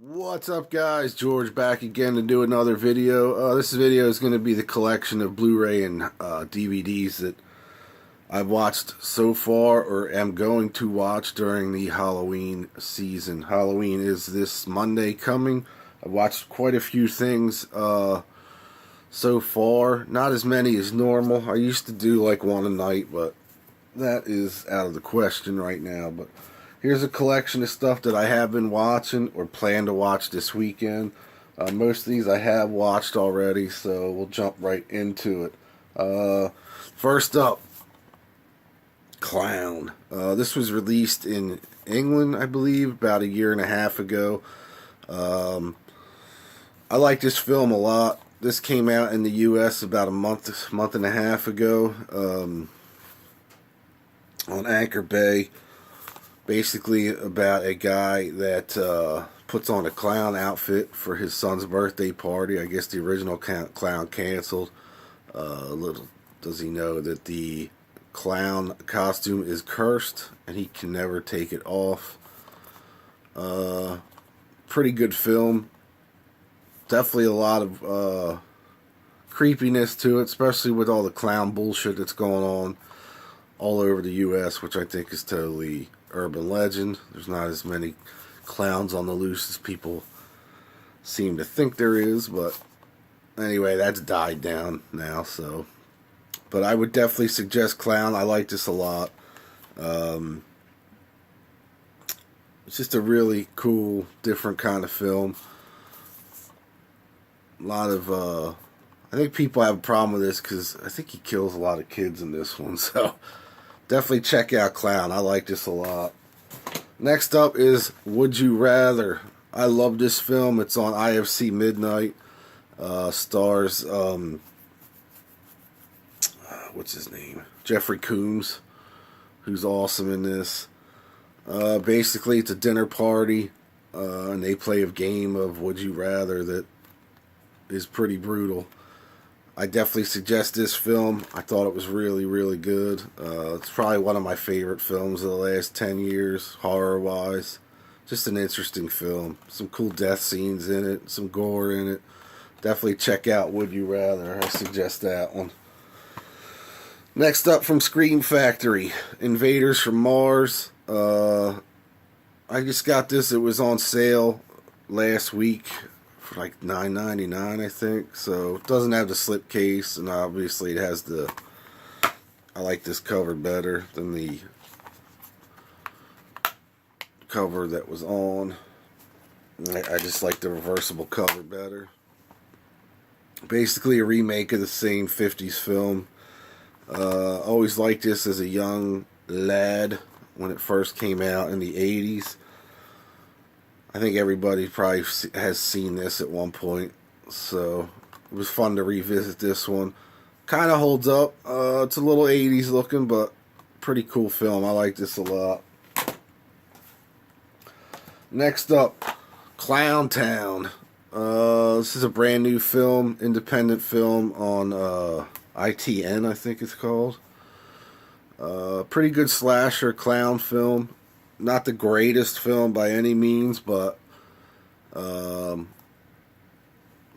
What's up, guys? George back again to do another video. This video is going to be the collection of Blu-ray and DVDs that I've watched so far or am going to watch during the Halloween season. Halloween is this Monday coming. I've watched quite a few things so far. Not as many as normal. I used to do like one a night, but that is out of the question right now. But here's a collection of stuff that I have been watching or plan to watch this weekend. Most of these I have watched already, so we'll jump right into it. First up, Clown. This was released in England, I believe, about a year and a half ago. I like this film a lot. This came out in the U.S. about a month and a half ago on Anchor Bay. Basically about a guy that puts on a clown outfit for his son's birthday party. I guess the original clown canceled. Little does he know that the clown costume is cursed and he can never take it off. Pretty good film. Definitely a lot of creepiness to it, especially with all the clown bullshit that's going on all over the U.S., which I think is totally urban legend. There's not as many clowns on the loose as people seem to think there is, but anyway, that's died down now. So, but I would definitely suggest Clown. I like this a lot. It's just a really cool, different kind of film. A lot of I think people have a problem with this because I think he kills a lot of kids in this one. So definitely check out Clown. I like this a lot. Next up is Would You Rather. I love this film. It's on IFC Midnight. Stars, what's his name? Jeffrey Combs, who's awesome in this. Basically, it's a dinner party, and they play a game of Would You Rather that is pretty brutal. I definitely suggest this film. I thought it was really, really good. It's probably one of my favorite films of the last 10 years, horror-wise. Just an interesting film. Some cool death scenes in it, some gore in it. Definitely check out Would You Rather. I suggest that one. Next up from Scream Factory, Invaders from Mars. I just got this. It was on sale last week for like $9.99, I think. So it doesn't have the slipcase, and obviously it has the. I like this cover better than the cover that was on. I just like the reversible cover better. Basically a remake of the same 50s film. Always liked this as a young lad when it first came out in the 80s. I think everybody probably has seen this at one point, so it was fun to revisit this one. Kind of holds up. It's a little 80s looking, but pretty cool film. I like this a lot. Next up, Clown Town. This is a brand new film, independent film on ITN, I think it's called. Pretty good slasher clown film. Not the greatest film by any means, but the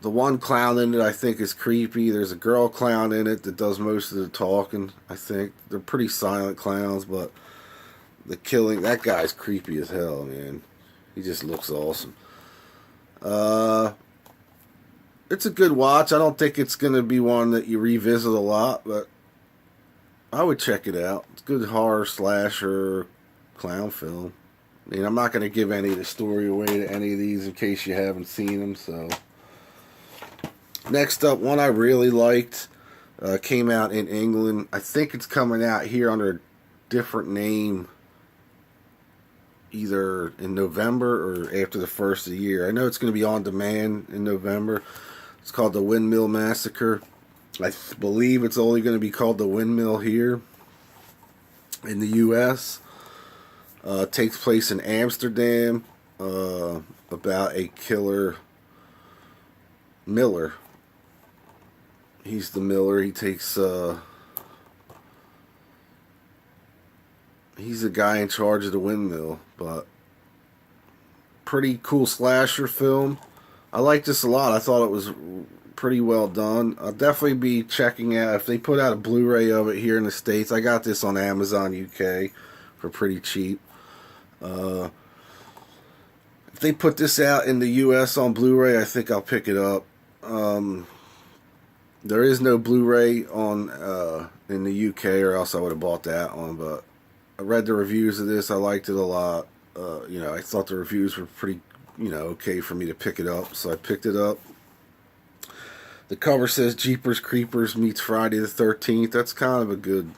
one clown in it I think is creepy. There's a girl clown in it that does most of the talking, I think. They're pretty silent clowns, but the killing, that guy's creepy as hell, man. He just looks awesome. It's a good watch. I don't think it's going to be one that you revisit a lot, but I would check it out. It's a good horror slasher clown film. I mean, I'm not going to give any of the story away to any of these in case you haven't seen them. So, next up, one I really liked, came out in England. I think it's coming out here under a different name, either in November or after the first of the year. I know it's going to be on demand in November. It's called the Windmill Massacre. I believe it's only going to be called the Windmill here in the U.S. Takes place in Amsterdam, about a killer miller. He's the miller. He takes he's the guy in charge of the windmill, but pretty cool slasher film. I like this a lot. I thought it was pretty well done. I'll definitely be checking out if they put out a Blu-ray of it here in the States. I got this on Amazon UK for pretty cheap. If they put this out in the US on Blu-ray, I think I'll pick it up. There is no Blu-ray on in the UK, or else I would have bought that one. But I read the reviews of this. I liked it a lot. I thought the reviews were pretty, okay for me to pick it up, so I picked it up. The cover says Jeepers Creepers meets Friday the 13th. That's kind of a good,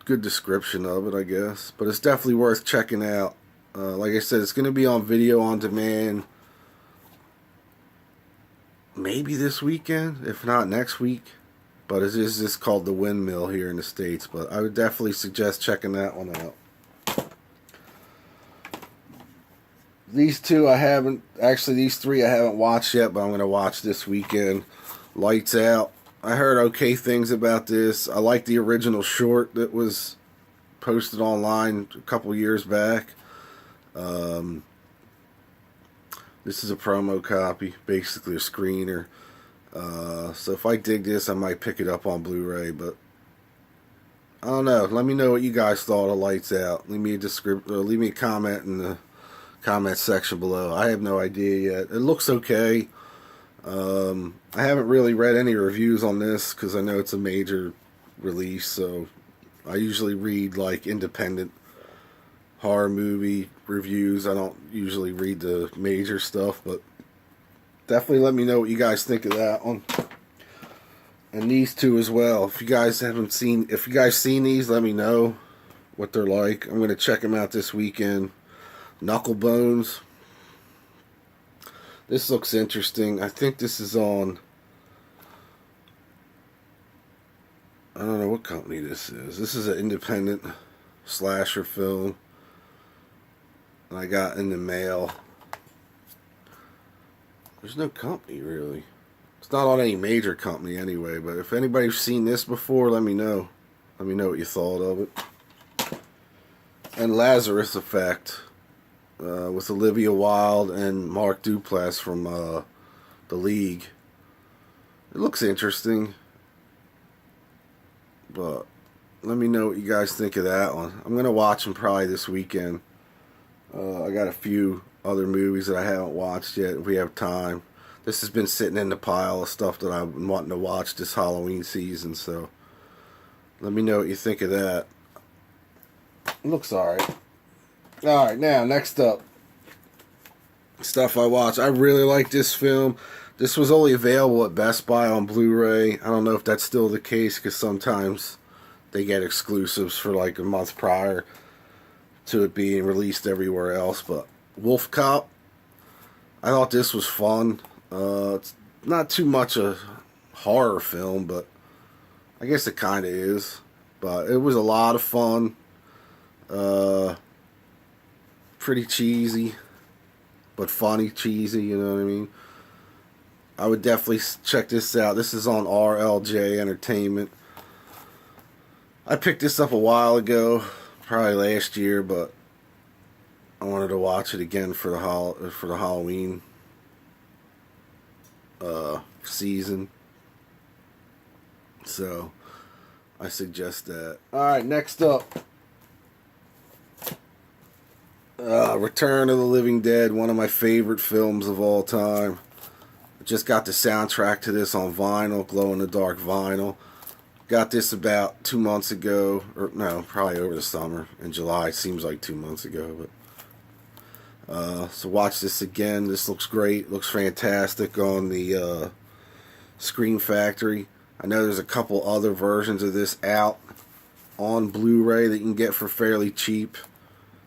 good description of it, I guess. But it's definitely worth checking out. Like I said, it's going to be on video on demand maybe this weekend, if not next week. But it is just called The Windmill here in the States. But I would definitely suggest checking that one out. These two I haven't, actually these three I haven't watched yet, but I'm going to watch this weekend. Lights Out. I heard okay things about this. I like the original short that was posted online a couple years back. This is a promo copy, basically a screener. So if I dig this, I might pick it up on Blu-ray, but I don't know. Let me know what you guys thought of Lights Out. Leave me a comment in the comment section below. I have no idea yet. It looks okay. I haven't really read any reviews on this because I know it's a major release, so I usually read like independent horror movie reviews. I don't usually read the major stuff, but definitely let me know what you guys think of that one. And these two as well. If you guys seen these, let me know what they're like. I'm going to check them out this weekend. Knucklebones. This looks interesting. I think this is on, I don't know what company this is. This is an independent slasher film that I got in the mail. There's no company really. It's not on any major company anyway, but if anybody's seen this before, let me know. Let me know what you thought of it. And Lazarus Effect. With Olivia Wilde and Mark Duplass from The League. It looks interesting, but let me know what you guys think of that one. I'm going to watch them probably this weekend. I got a few other movies that I haven't watched yet if we have time. This has been sitting in the pile of stuff that I've been wanting to watch this Halloween season, so let me know what you think of that. It looks alright. Alright, now, next up. Stuff I watched. I really like this film. This was only available at Best Buy on Blu-ray. I don't know if that's still the case, because sometimes they get exclusives for like a month prior to it being released everywhere else. But Wolf Cop, I thought this was fun. It's not too much a horror film, but I guess it kind of is. But it was a lot of fun. Pretty cheesy, but funny cheesy, you know what I mean? I would definitely check this out. This is on RLJ Entertainment. I picked this up a while ago, probably last year, but I wanted to watch it again for the Halloween season. So I suggest that. Alright, next up. Return of the Living Dead, one of my favorite films of all time. I just got the soundtrack to this on vinyl, glow-in-the-dark vinyl. Got this about 2 months ago, or no, probably over the summer, in July. It seems like 2 months ago. But so watch this again. This looks great. Looks fantastic on the Scream Factory. I know there's a couple other versions of this out on Blu-ray that you can get for fairly cheap.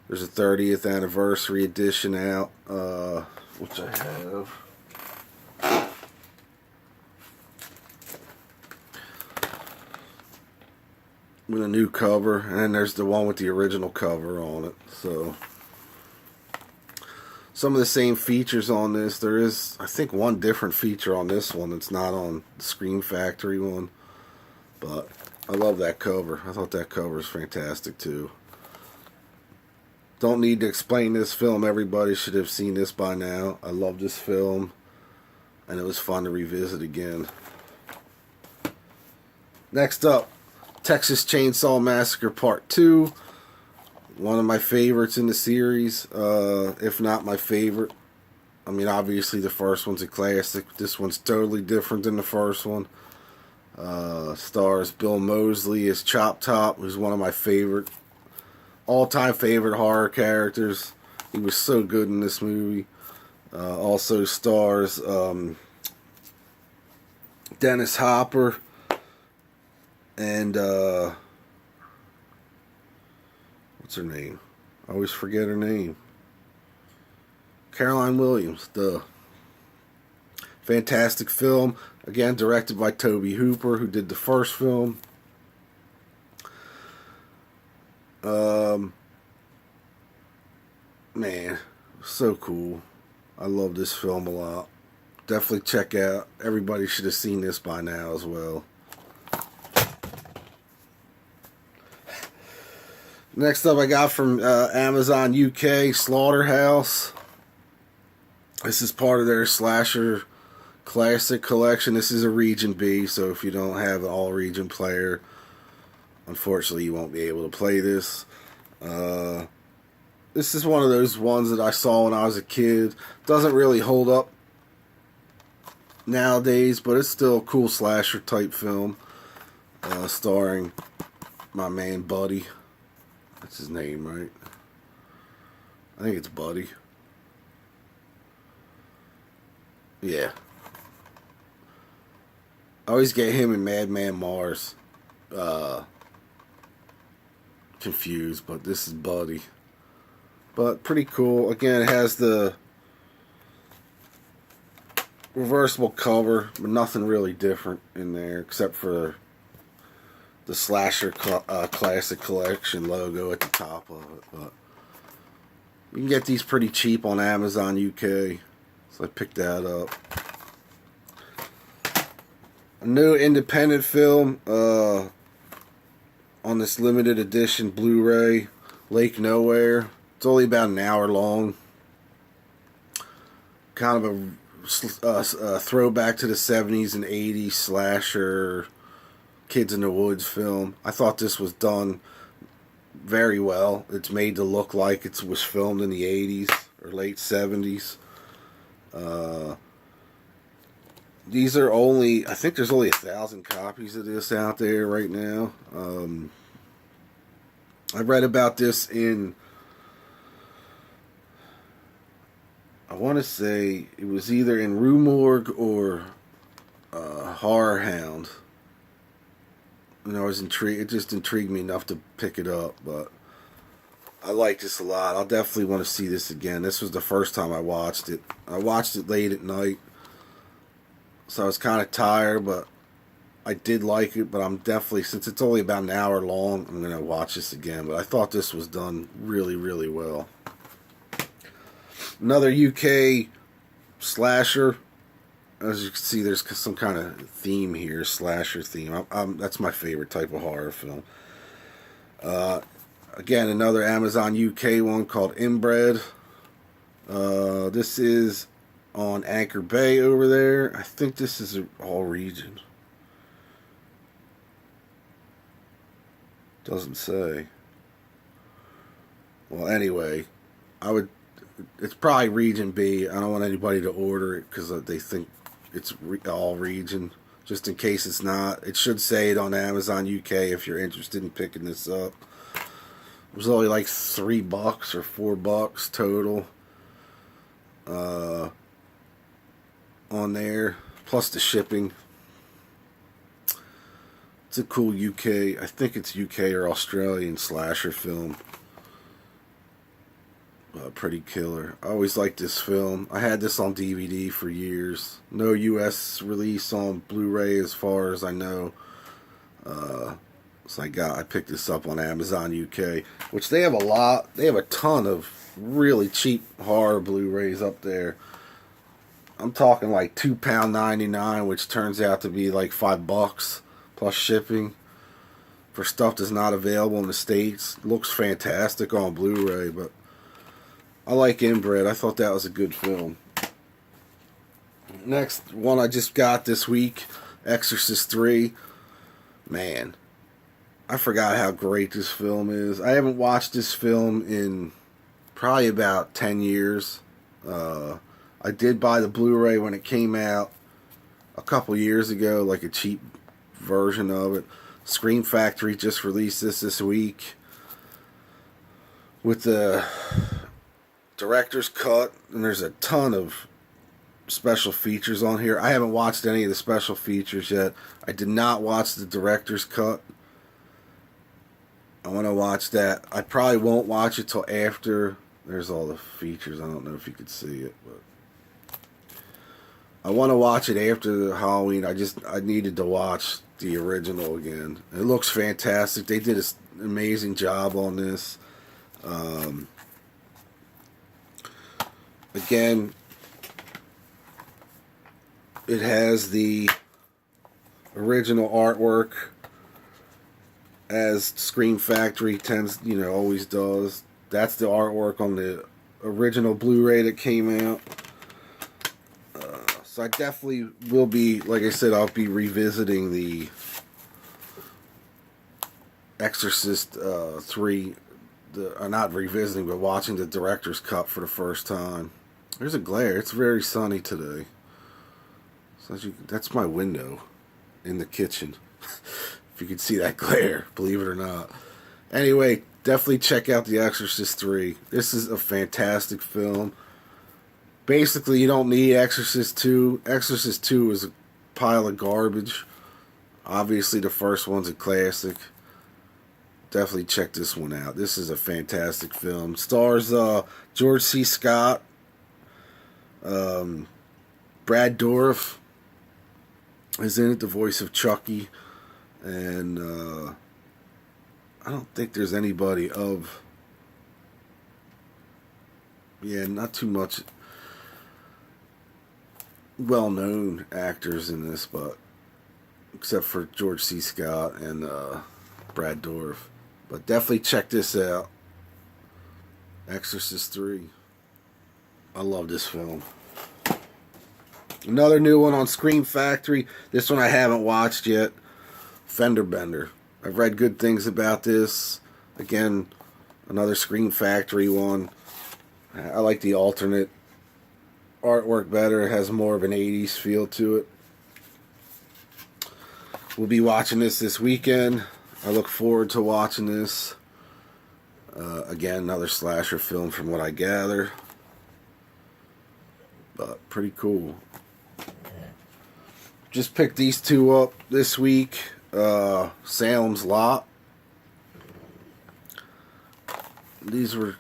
There's a 30th anniversary edition out, which I have. With a new cover, and then there's the one with the original cover on it. So, some of the same features on this. There is, I think, one different feature on this one that's not on the Scream Factory one. But I love that cover. I thought that cover is fantastic too. Don't need to explain this film. Everybody should have seen this by now. I love this film, and it was fun to revisit again. Next up, Texas Chainsaw Massacre Part 2. One of my favorites in the series, if not my favorite. I mean, obviously the first one's a classic. This one's totally different than the first one. Stars Bill Moseley as Chop Top, who's one of my favorite, all-time favorite horror characters. He was so good in this movie. Also stars Dennis Hopper and what's her name? I always forget her name. Caroline Williams. Duh. Fantastic film. Again, directed by Tobe Hooper, who did the first film. Man, so cool. I love this film a lot. Definitely check out. Everybody should have seen this by now as well. Next up, I got from Amazon UK, Slaughterhouse. This is part of their slasher classic collection. This is a Region B, so if you don't have an all-region player, unfortunately you won't be able to play this. This is one of those ones that I saw when I was a kid. Doesn't really hold up nowadays, but it's still a cool slasher type film, starring my man Buddy. That's his name, right? I think it's Buddy. Yeah. I always get him and Madman Mars confused, but this is Buddy. But pretty cool. Again, it has the reversible cover, but nothing really different in there except for the Slasher Classic Collection logo at the top of it. But you can get these pretty cheap on Amazon UK, so I picked that up. A new independent film on this limited edition Blu-ray, Lake Nowhere. It's only about an hour long. Kind of a throwback to the 70s and 80s slasher, Kids in the Woods film. I thought this was done very well. It's made to look like it was filmed in the 80s or late 70s. These are only, I think there's only 1,000 copies of this out there right now. I read about this in, I want to say it was either in Rue Morgue or Horror Hound. And I was intrigued. It just intrigued me enough to pick it up, but I like this a lot. I'll definitely want to see this again. This was the first time I watched it. I watched it late at night, so I was kind of tired, but I did like it. But I'm definitely, since it's only about an hour long, I'm going to watch this again. But I thought this was done really, really well. Another UK slasher. As you can see, there's some kind of theme here, slasher theme. That's my favorite type of horror film. Again, another Amazon UK one called Inbred. This is on Anchor Bay over there. I think this is all region. Doesn't say. Well, anyway, it's probably Region B. I don't want anybody to order it because they think it's all region. Just in case it's not. It should say it on Amazon UK if you're interested in picking this up. It was only like $3 or $4 total on there, plus the shipping. It's a cool UK, I think it's UK or Australian slasher film. Pretty killer. I always liked this film. I had this on DVD for years. No US release on Blu-ray as far as I know. So I picked this up on Amazon UK, which they have a lot. They have a ton of really cheap horror Blu-rays up there. I'm talking like £2.99, which turns out to be like $5 plus shipping for stuff that's not available in the States. Looks fantastic on Blu-ray, but I like Inbred. I thought that was a good film. Next one I just got this week, Exorcist III. Man, I forgot how great this film is. I haven't watched this film in probably about 10 years. I did buy the Blu-ray when it came out a couple years ago, like a cheap version of it. Scream Factory just released this week with the director's cut, and there's a ton of special features on here. I haven't watched any of the special features yet. I did not watch the director's cut. I want to watch that. I probably won't watch it till after there's all the features. I don't know if you could see it, but I want to watch it after Halloween. I needed to watch the original again. It looks fantastic. They did an amazing job on this. Again, it has the original artwork as Scream Factory always does. That's the artwork on the original Blu-ray that came out. So I definitely will be, like I said, I'll be revisiting the Exorcist 3. Not revisiting, but watching the director's cut for the first time. There's a glare. It's very sunny today. So that's my window in the kitchen. If you can see that glare, believe it or not. Anyway, definitely check out The Exorcist 3. This is a fantastic film. Basically, you don't need Exorcist 2. Exorcist 2 is a pile of garbage. Obviously, the first one's a classic. Definitely check this one out. This is a fantastic film. Stars George C. Scott, Brad Dourif is in it, the voice of Chucky, and I don't think there's anybody of, not too much well-known actors in this, but except for George C. Scott and Brad Dourif. But definitely check this out. Exorcist 3. I love this film. Another new one on Scream Factory. This one I haven't watched yet. Fender Bender. I've read good things about this. Again, another Scream Factory one. I like the alternate artwork better. It has more of an 80s feel to it. We'll be watching this weekend. I look forward to watching this. Again, another slasher film from what I gather. But pretty cool. Just picked these two up this week. Salems Lot. These were,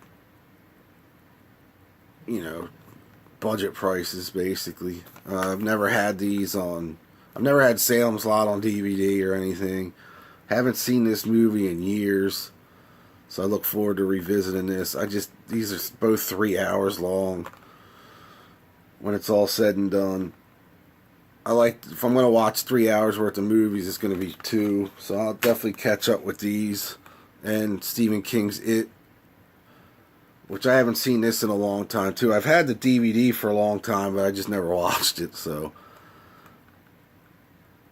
budget prices basically. I've never had these on. I've never had Salems Lot on DVD or anything. Haven't seen this movie in years, so I look forward to revisiting this. These are both 3 hours long. When it's all said and done, if I'm going to watch 3 hours worth of movies, it's going to be 2. So I'll definitely catch up with these. And Stephen King's It, which I haven't seen this in a long time too. I've had the DVD for a long time, but I just never watched it. So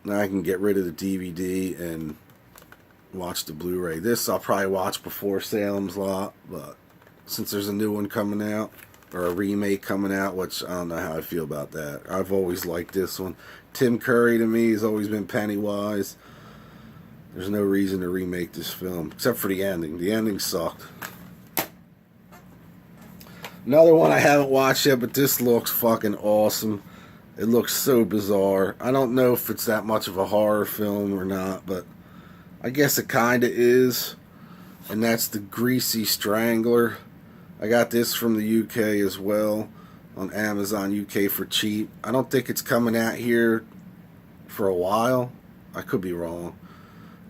now I can get rid of the DVD and watch the Blu-ray. This I'll probably watch before Salem's Lot, but since there's a new one coming out, or a remake coming out, which I don't know how I feel about that. I've always liked this one. Tim Curry to me has always been Pennywise. There's no reason to remake this film, except for the ending. The ending sucked. Another one I haven't watched yet, but this looks fucking awesome. It looks so bizarre. I don't know if it's that much of a horror film or not, but I guess it kinda is. And that's the Greasy Strangler. I got this from the UK as well, on Amazon UK for cheap. I don't think it's coming out here for a while. I could be wrong.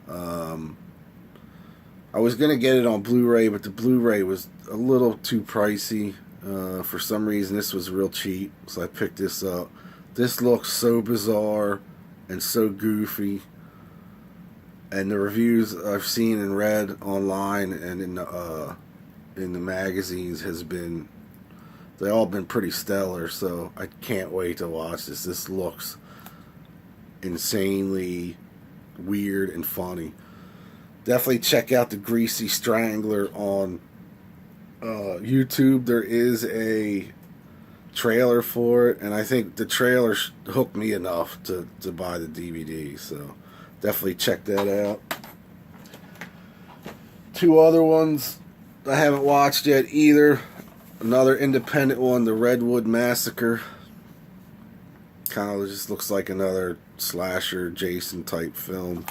I was going to get it on Blu-ray, but the Blu-ray was a little too pricey. For some reason, this was real cheap, so I picked this up. This looks so bizarre and so goofy. And the reviews I've seen and read online and in the magazines has been They all been pretty stellar, so I can't wait to watch this. This looks insanely weird and funny. Definitely check out the Greasy Strangler on YouTube. There is a trailer for it, and I think the trailer hooked me enough to buy the DVD, so definitely check that out. Two other ones I haven't watched yet either. Another independent one, the Redwood Massacre. Kind of just looks like another slasher Jason type film.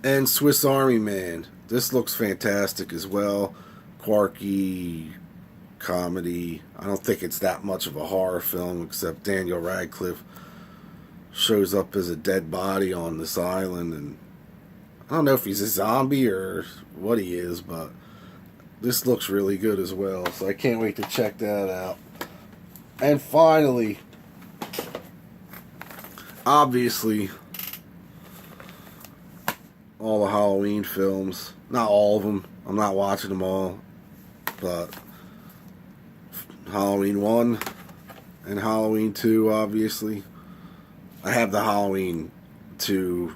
And Swiss Army Man. This looks fantastic as well. Quirky comedy. I don't think it's that much of a horror film, except Daniel Radcliffe shows up as a dead body on this island, and I don't know if he's a zombie or what he is, but this looks really good as well, so I can't wait to check that out. And finally, obviously, all the Halloween films. Not all of them. I'm not watching them all, but Halloween 1 and Halloween 2, obviously. I have the Halloween 2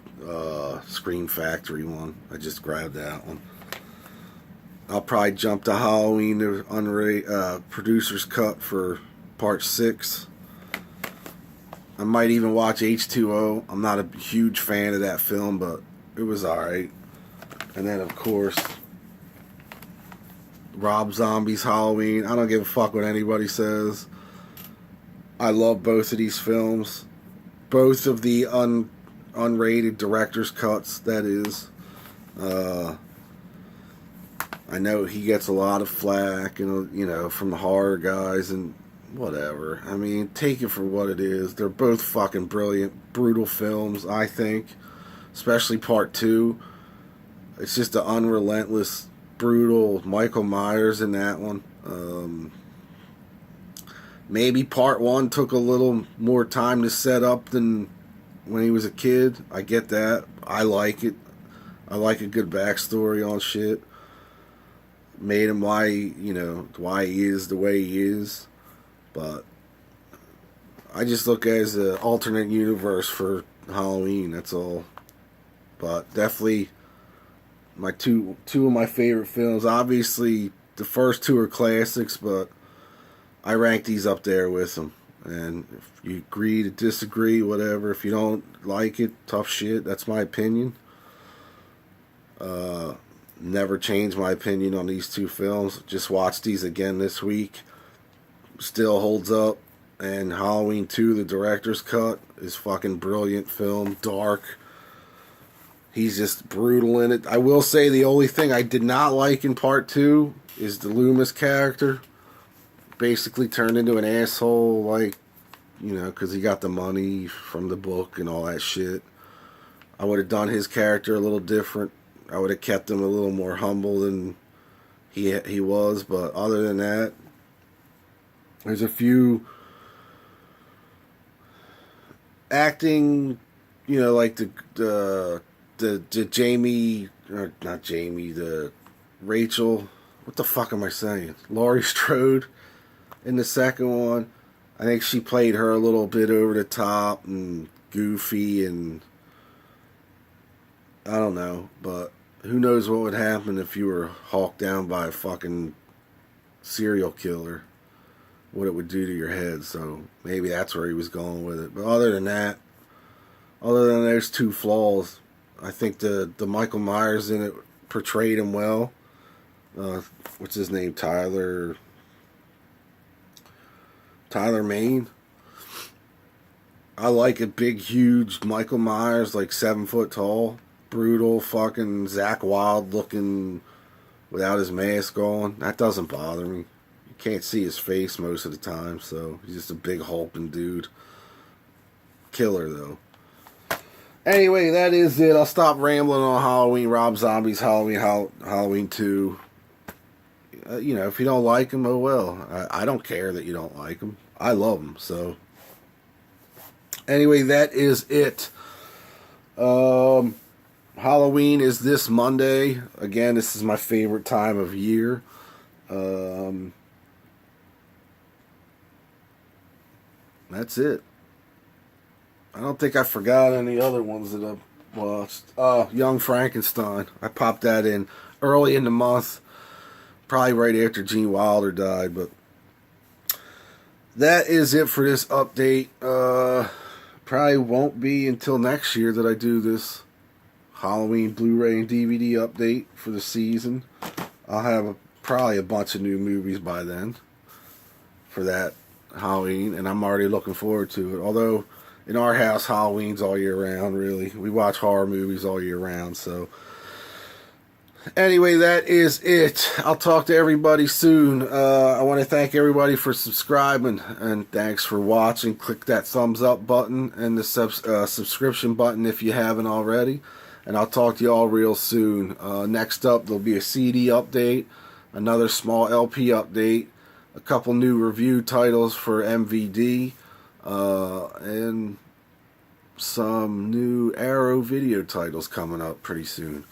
Scream Factory one. I just grabbed that one. I'll probably jump to Halloween producer's cut for part 6. I might even watch H2O. I'm not a huge fan of that film, but it was alright. And then, of course, Rob Zombie's Halloween. I don't give a fuck what anybody says. I love both of these films. Both of the unrated director's cuts, that is. I know he gets a lot of flack, and from the horror guys and whatever. I mean, take it for what it is. They're both fucking brilliant, brutal films, I think. Especially part 2. It's just an unrelentless, brutal Michael Myers in that one. Maybe part 1 took a little more time to set up than when he was a kid. I get that. I like it. I like a good backstory on shit. Made him why he is the way he is. But I just look at it as an alternate universe for Halloween, that's all. But definitely my two of my favorite films. Obviously, the first 2 are classics, but I rank these up there with them. And if you agree to disagree, whatever. If you don't like it, tough shit. That's my opinion. Never change my opinion on these 2 films. Just watched these again this week. Still holds up. And Halloween 2, the director's cut, is fucking brilliant film. Dark. He's just brutal in it. I will say the only thing I did not like in part 2 is the Loomis character. Basically turned into an asshole, because he got the money from the book and all that shit. I would have done his character a little different. I would have kept him a little more humble than he was. But other than that, there's a few acting, like the Jamie, or not Jamie, the Rachel, what the fuck am I saying? Laurie Strode in the second one. I think she played her a little bit over the top and goofy, and I don't know, but who knows what would happen if you were hawked down by a fucking serial killer, what it would do to your head. So maybe that's where he was going with it. But other than those 2 flaws, I think the Michael Myers in it portrayed him well. What's his name? Tyler Maine. I like a big, huge Michael Myers, like 7 foot tall, brutal, fucking Zakk Wylde looking without his mask on. That doesn't bother me. You can't see his face most of the time, so he's just a big hulking dude. Killer though. Anyway, that is it. I'll stop rambling on Halloween. Rob Zombie's Halloween 2. If you don't like him, oh well. I don't care that you don't like him. I love him. So, anyway, that is it. Halloween is this Monday. Again, this is my favorite time of year. That's it. I don't think I forgot any other ones that I've watched. Young Frankenstein. I popped that in early in the month, probably right after Gene Wilder died. But that is it for this update. Probably won't be until next year that I do this Halloween Blu-ray and DVD update for the season. I'll have probably a bunch of new movies by then for that Halloween, and I'm already looking forward to it. Although in our house, Halloween's all year round, really. We watch horror movies all year round, so anyway, that is it. I'll talk to everybody soon. I want to thank everybody for subscribing, and thanks for watching. Click that thumbs up button and the subscription button if you haven't already. And I'll talk to you all real soon. Next up, there'll be a CD update, another small LP update, a couple new review titles for MVD, and some new Arrow video titles coming up pretty soon.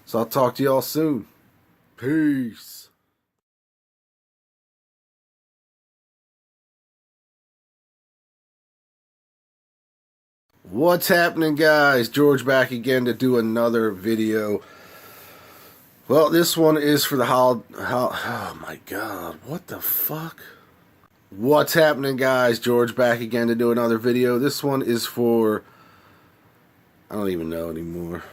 So I'll talk to you all soon. Peace. What's happening, guys? George back again to do another video. Well, this one is for the oh my god, what the fuck? What's happening, guys? George back again to do another video. This one is for, I don't even know anymore.